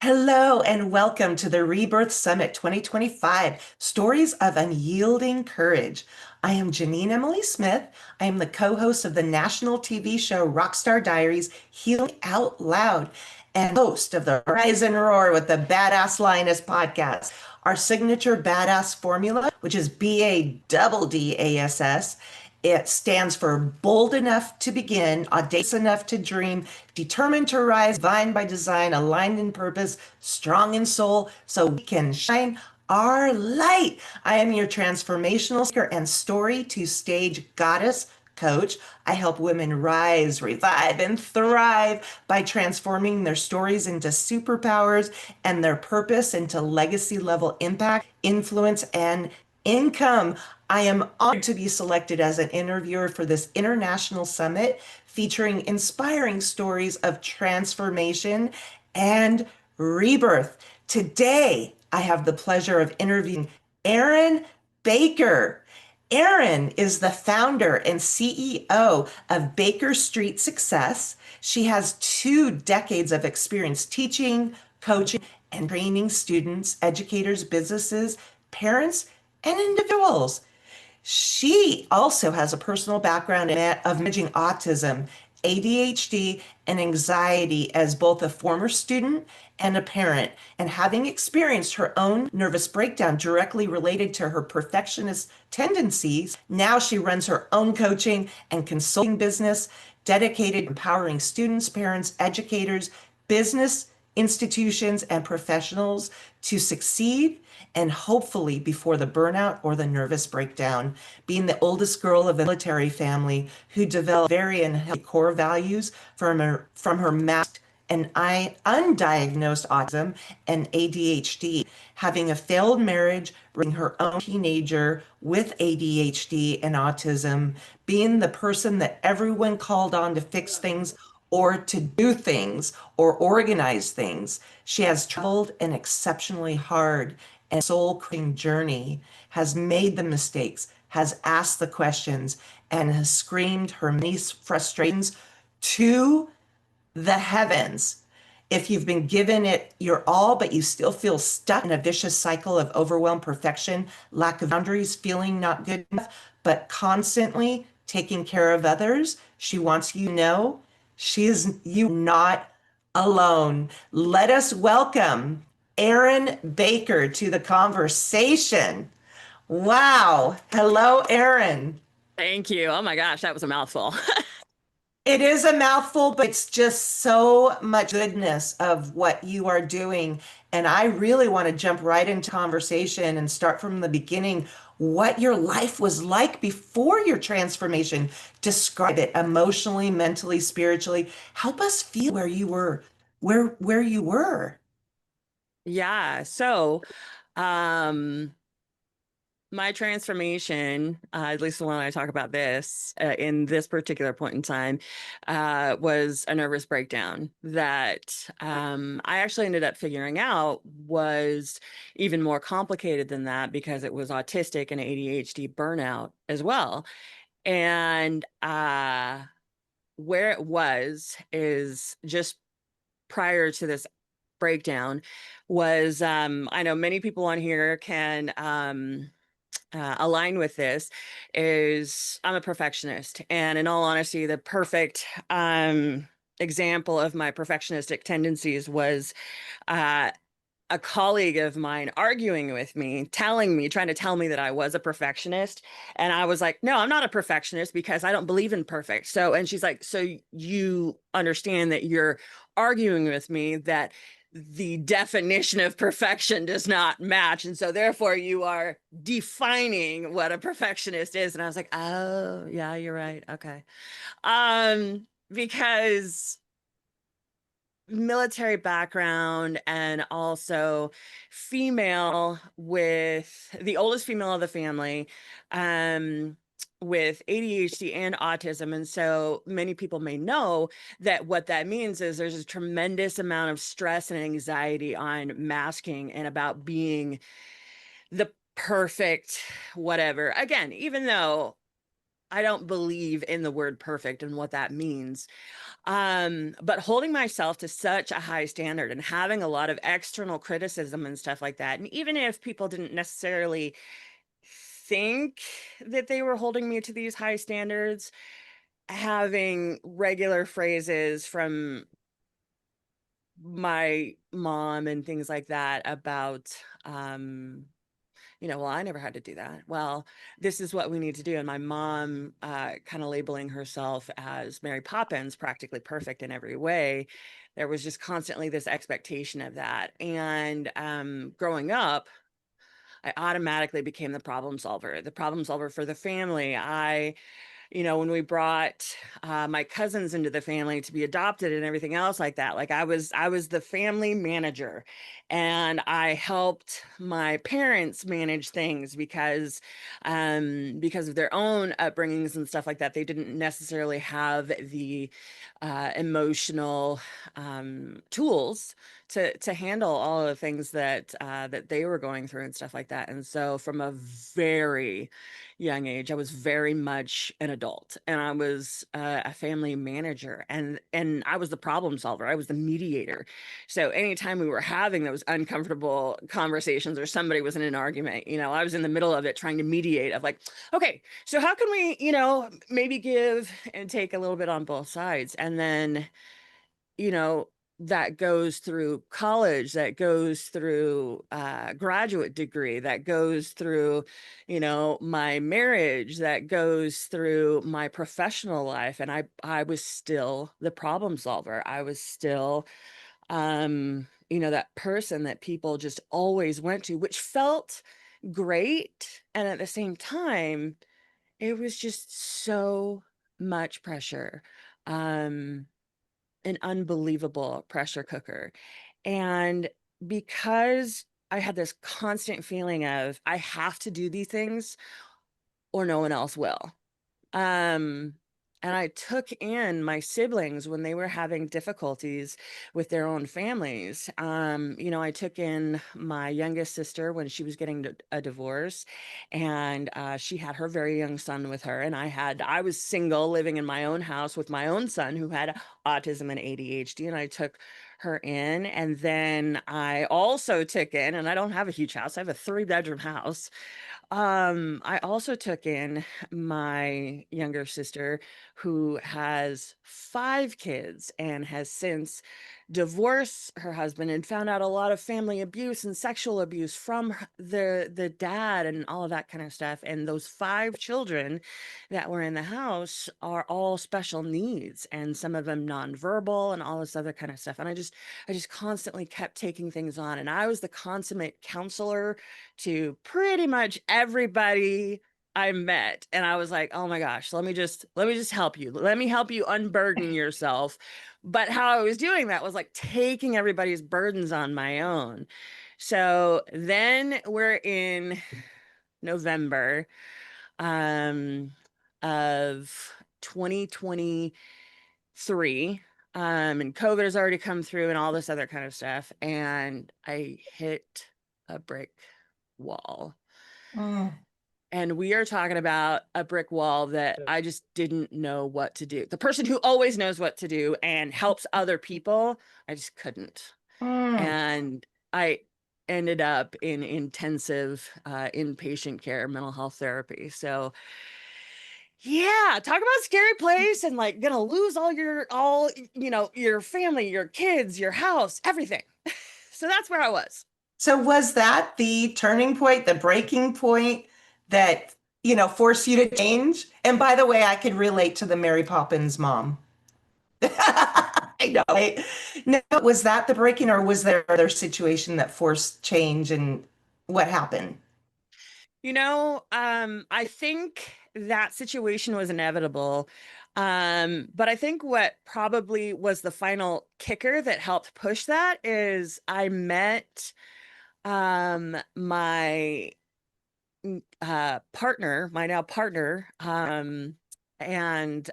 Hello and welcome to the Rebirth Summit 2025 Stories of Unyielding Courage. I am Ginine Emily Smith. I am the co-host of the national TV show Rockstar Diaries Healing Out Loud and host of the Rise and Roar with the Badass Lioness podcast. Our signature badass formula, which is BADDASS, it stands for bold enough to begin, audacious enough to dream, determined to rise, divine by design, aligned in purpose, strong in soul, so we can shine our light. I am your transformational speaker and story to stage goddess coach. I help women rise, revive, and thrive by transforming their stories into superpowers and their purpose into legacy level impact, influence, and income. I am honored to be selected as an interviewer for this international summit featuring inspiring stories of transformation and rebirth. Today, I have the pleasure of interviewing Erin Baker. Erin is the founder and CEO of Baker Street Success. She has 2 decades of experience teaching, coaching, and training students, educators, businesses, parents, and individuals. She also has a personal background of managing autism, ADHD, and anxiety as both a former student and a parent, and having experienced her own nervous breakdown directly related to her perfectionist tendencies. Now she runs her own coaching and consulting business dedicated to empowering students, parents, educators, business institutions, and professionals to succeed and hopefully before the burnout or the nervous breakdown. Being the oldest girl of a military family who developed very unhealthy core values from her masked and undiagnosed autism and ADHD, having a failed marriage, raising her own teenager with ADHD and autism, being the person that everyone called on to fix things or to do things or organize things. She has traveled an exceptionally hard and soul-crushing journey, has made the mistakes, has asked the questions, and has screamed her many frustrations to the heavens. If you've been given it your all, but you still feel stuck in a vicious cycle of overwhelmed perfection, lack of boundaries, feeling not good enough, but constantly taking care of others, she wants you to know you not alone. Let us welcome Erin Baker to the conversation. Wow. Hello, Erin. Thank you. Oh my gosh, that was a mouthful. It is a mouthful, but it's just so much goodness of what you are doing. And I really want to jump right into conversation and start from the beginning, what your life was like before your transformation. Describe it emotionally, mentally, spiritually. Help us feel where you were, where you were. Yeah. So, um, my transformation, at least when I talk about this, in this particular point in time, was a nervous breakdown that I actually ended up figuring out was even more complicated than that because it was autistic and ADHD burnout as well. And where it was is just prior to this breakdown was I know many people on here can align with this is I'm a perfectionist, and in all honesty the perfect example of my perfectionistic tendencies was uh a colleague of mine arguing with me, trying to tell me that I was a perfectionist. And I was like, no, I'm not a perfectionist because I don't believe in perfect. So, and she's like, so you understand that you're arguing with me that the definition of perfection does not match. And so therefore you are defining what a perfectionist is. And I was like, oh yeah, you're right. Okay. Because military background and also female with the oldest female of the family with ADHD and autism. And so many people may know that what that means is there's a tremendous amount of stress and anxiety on masking and about being the perfect whatever. Again, even though I don't believe in the word perfect and what that means. But holding myself to such a high standard and having a lot of external criticism and stuff like that, and even if people didn't necessarily think that they were holding me to these high standards, having regular phrases from my mom and things like that about, well, I never had to do that. Well, this is what we need to do. And my mom, kind of labeling herself as Mary Poppins, practically perfect in every way. There was just constantly this expectation of that. And growing up, I automatically became the problem solver for the family. When we brought my cousins into the family to be adopted and everything else like that, like I was the family manager, and I helped my parents manage things because of their own upbringings and stuff like that. They didn't necessarily have the emotional tools to handle all of the things that they were going through and stuff like that. And so from a very young age, I was very much an adult, and I was a family manager, and I was the problem solver. I was the mediator. So anytime we were having those uncomfortable conversations or somebody was in an argument, I was in the middle of it trying to mediate of like, okay, so how can we, maybe give and take a little bit on both sides. And then, you know, that goes through college, that goes through graduate degree, that goes through, my marriage, that goes through my professional life. And I was still the problem solver. I was still, that person that people just always went to, which felt great. And at the same time, it was just so much pressure. Um, an unbelievable pressure cooker. And because I had this constant feeling of I have to do these things or no one else will. Um, and I took in my siblings when they were having difficulties with their own families. I took in my youngest sister when she was getting a divorce, and she had her very young son with her. And I was single living in my own house with my own son who had autism and ADHD, and I took her in. And then I also took in, and I don't have a huge house, I have a 3-bedroom house. I also took in my younger sister who has 5 kids and has since divorced her husband and found out a lot of family abuse and sexual abuse from the dad and all of that kind of stuff. And those 5 children that were in the house are all special needs, and some of them nonverbal and all this other kind of stuff. And I just constantly kept taking things on, and I was the consummate counselor to pretty much everybody I met. And I was like, oh my gosh, let me just help you. Let me help you unburden yourself. But how I was doing that was like taking everybody's burdens on my own. So then we're in November of 2023. And COVID has already come through and all this other kind of stuff. And I hit a brick wall. Mm. And we are talking about a brick wall that I just didn't know what to do. The person who always knows what to do and helps other people, I just couldn't. Mm. And I ended up in intensive inpatient care, mental health therapy. So yeah, talk about scary place and like gonna lose your family, your kids, your house, everything. So that's where I was. So was that the turning point, the breaking point that, forced you to change? And by the way, I could relate to the Mary Poppins mom. I know. No, was that the breaking, or was there other situation that forced change, and what happened? I think that situation was inevitable. But I think what probably was the final kicker that helped push that is I met my partner, my now partner, and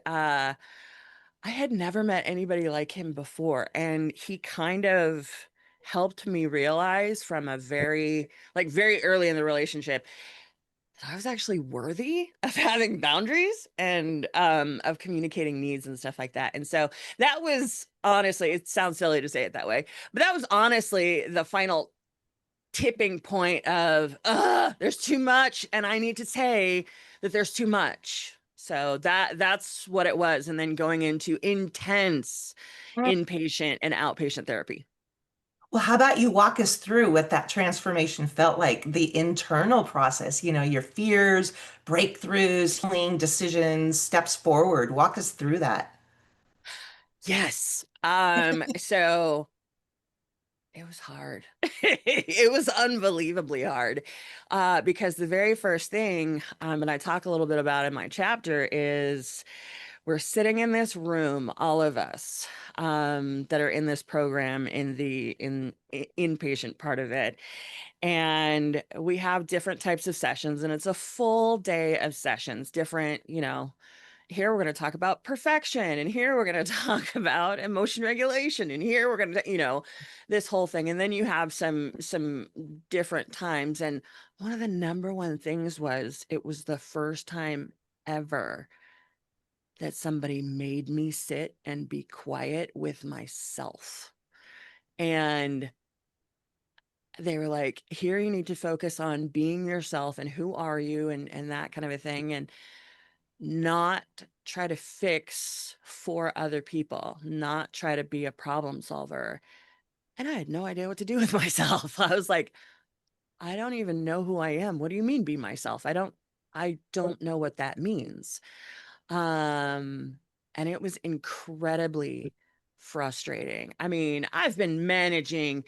I had never met anybody like him before, and he kind of helped me realize from a very early in the relationship I was actually worthy of having boundaries and of communicating needs and stuff like that. And so that was honestly, it sounds silly to say it that way, but that was honestly the final tipping point of there's too much and I need to say that there's too much. So that's what it was. And then going into intense inpatient and outpatient therapy. Well, how about you walk us through what that transformation felt like, the internal process, your fears, breakthroughs, healing, decisions, steps forward. Walk us through that. Yes. So it was hard. It was unbelievably hard. Because the very first thing, and I talk a little bit about in my chapter, is we're sitting in this room, all of us, that are in this program in the inpatient part of it. And we have different types of sessions, and it's a full day of sessions, different, here we're going to talk about perfection, and here we're going to talk about emotion regulation, and here we're going to, this whole thing. And then you have some different times. And one of the number one things was, it was the first time ever that somebody made me sit and be quiet with myself. And they were like, here you need to focus on being yourself and who are you, and that kind of a thing, and not try to fix for other people, not try to be a problem solver. And I had no idea what to do with myself. I was like, I don't even know who I am. What do you mean be myself? I don't know what that means. Um, and it was incredibly frustrating. I mean, I've been managing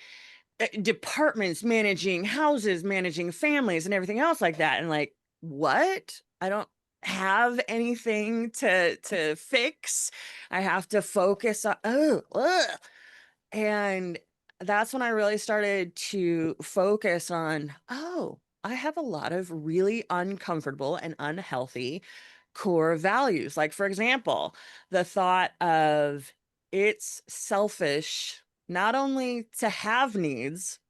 departments, managing houses, managing families, and everything else like that. And like, what? I don't have anything to fix. I have to focus on, ugh. And that's when I really started to focus on, I have a lot of really uncomfortable and unhealthy core values. Like, for example, the thought of, it's selfish not only to have needs,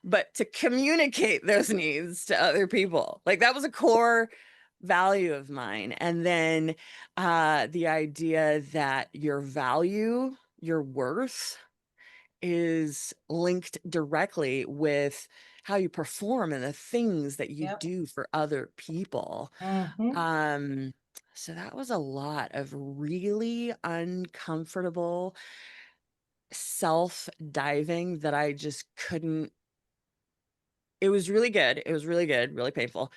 but to communicate those needs to other people. Like, that was a core value of mine. And then the idea that your value, your worth, is linked directly with how you perform and the things that you Yep. do for other people. Hmm. Um, so that was a lot of really uncomfortable self diving that I just couldn't. It was really good. It was really good, really painful.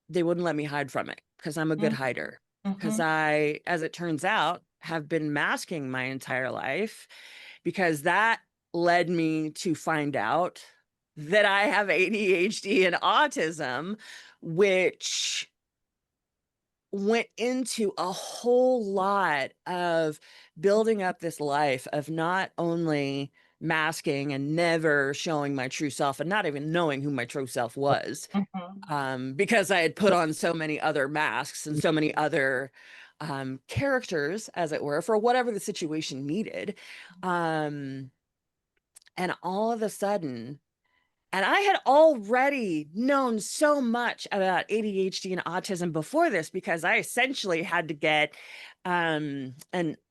They wouldn't let me hide from it because I'm a good hider. Because Hmm. I, as it turns out, have been masking my entire life, because that led me to find out that I have ADHD and autism, which went into a whole lot of building up this life of not only masking and never showing my true self and not even knowing who my true self was, Hmm. because I had put on so many other masks and so many other characters, as it were, for whatever the situation needed. Um, and all of a sudden, and I had already known so much about ADHD and autism before this, because I essentially had to get an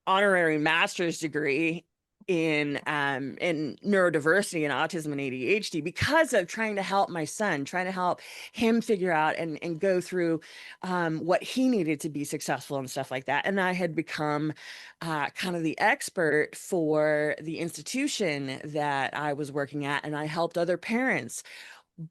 honorary master's degree in neurodiversity and autism and ADHD, because of trying to help my son, trying to help him figure out and go through what he needed to be successful and stuff like that. And I had become kind of the expert for the institution that I was working at, and I helped other parents.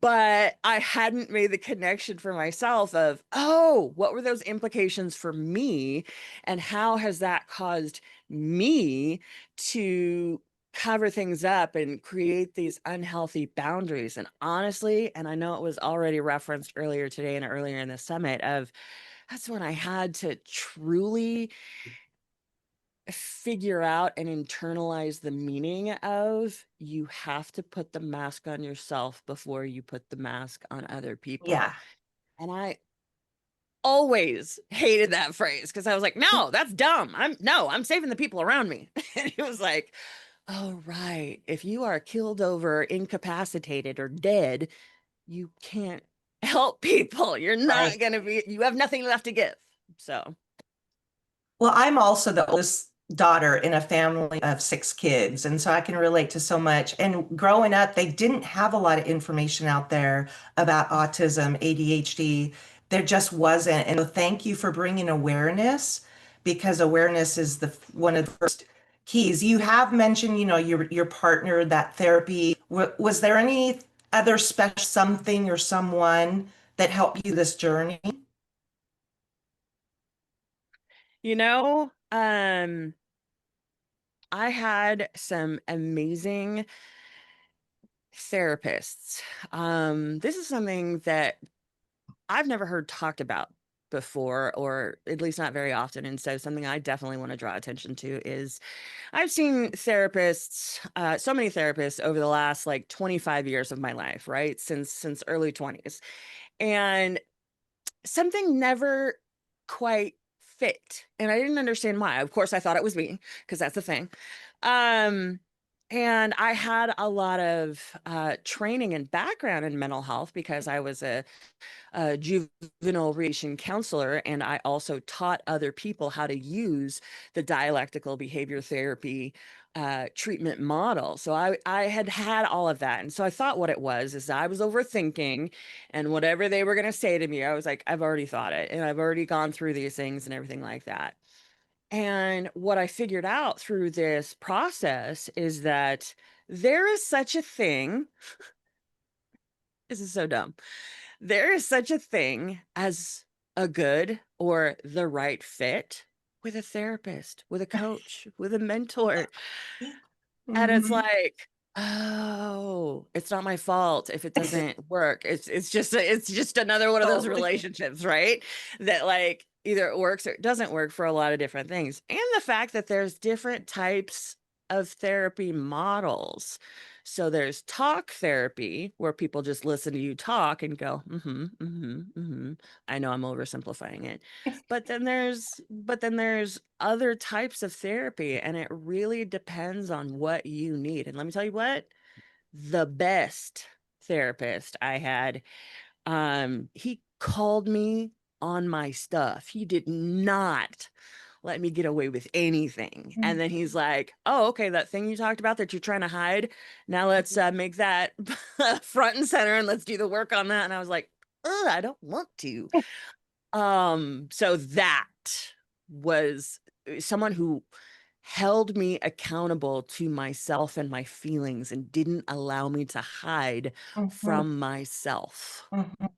But I hadn't made the connection for myself of, what were those implications for me? And how has that caused me to cover things up and create these unhealthy boundaries? And honestly, and I know it was already referenced earlier today and earlier in the summit, of that's when I had to truly figure out and internalize the meaning of, you have to put the mask on yourself before you put the mask on other people. Yeah. And I always hated that phrase, because I was like, no, that's dumb. I'm saving the people around me. And it was like, oh, right. If you are killed over, incapacitated, or dead, you can't help people. You're not Right. going to be, you have nothing left to give. So, Well, I'm also the oldest daughter in a family of six kids, and so I can relate to so much. And growing up, they didn't have a lot of information out there about autism, ADHD. There just wasn't. And so thank you for bringing awareness, because awareness is the one of the first keys. You have mentioned, your partner, that therapy. Was there any other special something or someone that helped you this journey? you know, I had some amazing therapists. This is something that I've never heard talked about before, or at least not very often. And so something I definitely want to draw attention to is I've seen therapists, so many therapists over the last like 25 years of my life, right? Since early 20s. And something never quite fit. And I didn't understand why. Of course, I thought it was me, because that's the thing. Um, and I had a lot of training and background in mental health because I was a juvenile rehabilitation counselor, and I also taught other people how to use the dialectical behavior therapy treatment model. So I had all of that. And so I thought what it was is I was overthinking, and whatever they were going to say to me, I was like, I've already thought it, and I've already gone through these things and everything like that. And what I figured out through this process is that there is such a thing. This is so dumb. There is such a thing as a good or the right fit with a therapist, with a coach, with a mentor. And it's Mhm. like, oh, it's not my fault if it doesn't work. It's just another one of those Totally. relationships, right? That like either it works or it doesn't work for a lot of different things. And the fact that there's different types of therapy models. So there's talk therapy where people just listen to you talk and go, mm-hmm, mm-hmm, mm-hmm. I know I'm oversimplifying it. But then there's other types of therapy, and it really depends on what you need. And let me tell you what, the best therapist I had, he called me on my stuff. He did not let me get away with anything. And then he's like, "Oh, okay, that thing you talked about that you're trying to hide, now let's make that front and center and let's do the work on that." And I was like, "Ugh, I don't want to." So that was someone who held me accountable to myself and my feelings and didn't allow me to hide Mhm. from myself. Mhm.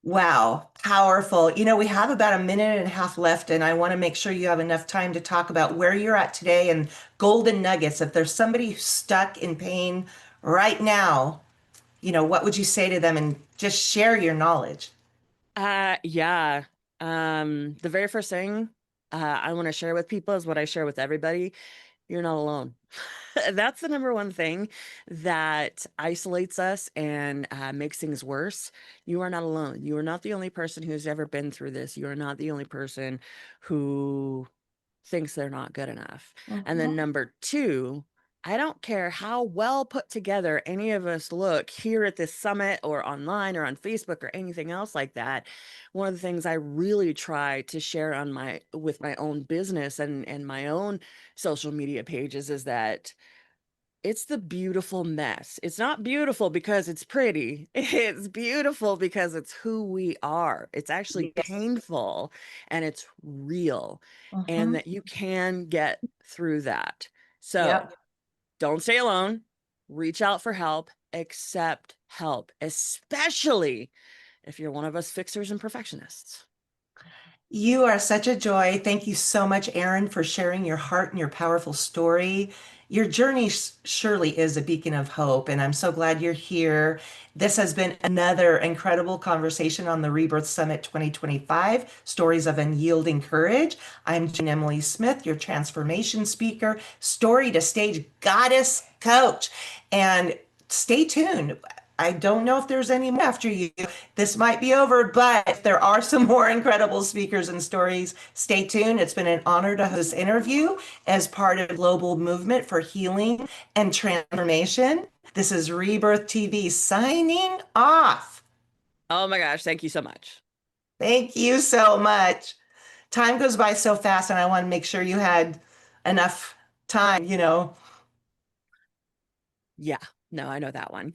Wow, powerful. We have about a minute and a half left, and I want to make sure you have enough time to talk about where you're at today and golden nuggets. If there's somebody who's stuck in pain right now, what would you say to them, and just share your knowledge? Yeah. The very first thing I want to share with people is what I share with everybody. You're not alone. That's the number one thing that isolates us and makes things worse. You are not alone. You are not the only person who's ever been through this. You are not the only person who thinks they're not good enough. And then Mhm. number two, I don't care how well put together any of us look here at this summit or online or on Facebook or anything else like that. One of the things I really try to share on my with my own business and my own social media pages is that it's the beautiful mess. It's not beautiful because it's pretty. It's beautiful because it's who we are. It's actually Yes. painful and it's real, and Mhm. that you can get through that. So Yep. don't stay alone. Reach out for help. Accept help, especially if you're one of us fixers and perfectionists. You are such a joy. Thank you so much, Erin, for sharing your heart and your powerful story. Your journey surely is a beacon of hope, and I'm so glad you're here. This has been another incredible conversation on the Rebirth Summit 2025, Stories of Unyielding Courage. I'm Ginine Emily Smith, your transformation speaker, story to stage goddess coach. And stay tuned. I don't know if there's any more after you. This might be over, but if there are some more incredible speakers and stories, stay tuned. It's been an honor to host this interview as part of a global movement for healing and transformation. This is Rebirth TV signing off. Oh my gosh, thank you so much. Thank you so much. Time goes by so fast, and I want to make sure you had enough time, you know. Yeah, no, I know that one.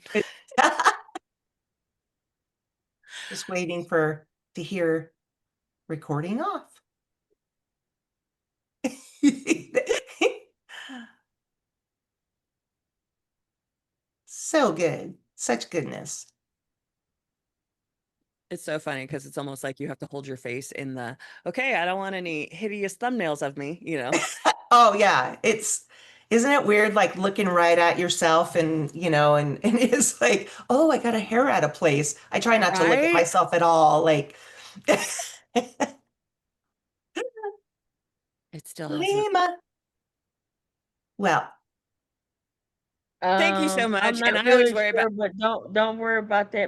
Just waiting for to hear recording off. So good. Such goodness. It's so funny because it's almost like you have to hold your face in the, okay, I don't want any hideous thumbnails of me, you know? Oh yeah, isn't it weird like looking right at yourself and you know and it's like, oh, I got a hair out of place. I try not to look at Right? myself at all. Like It still hasn't. Lima. Well, Thank you so I'm much. And not I always really worry about sure, but don't worry about that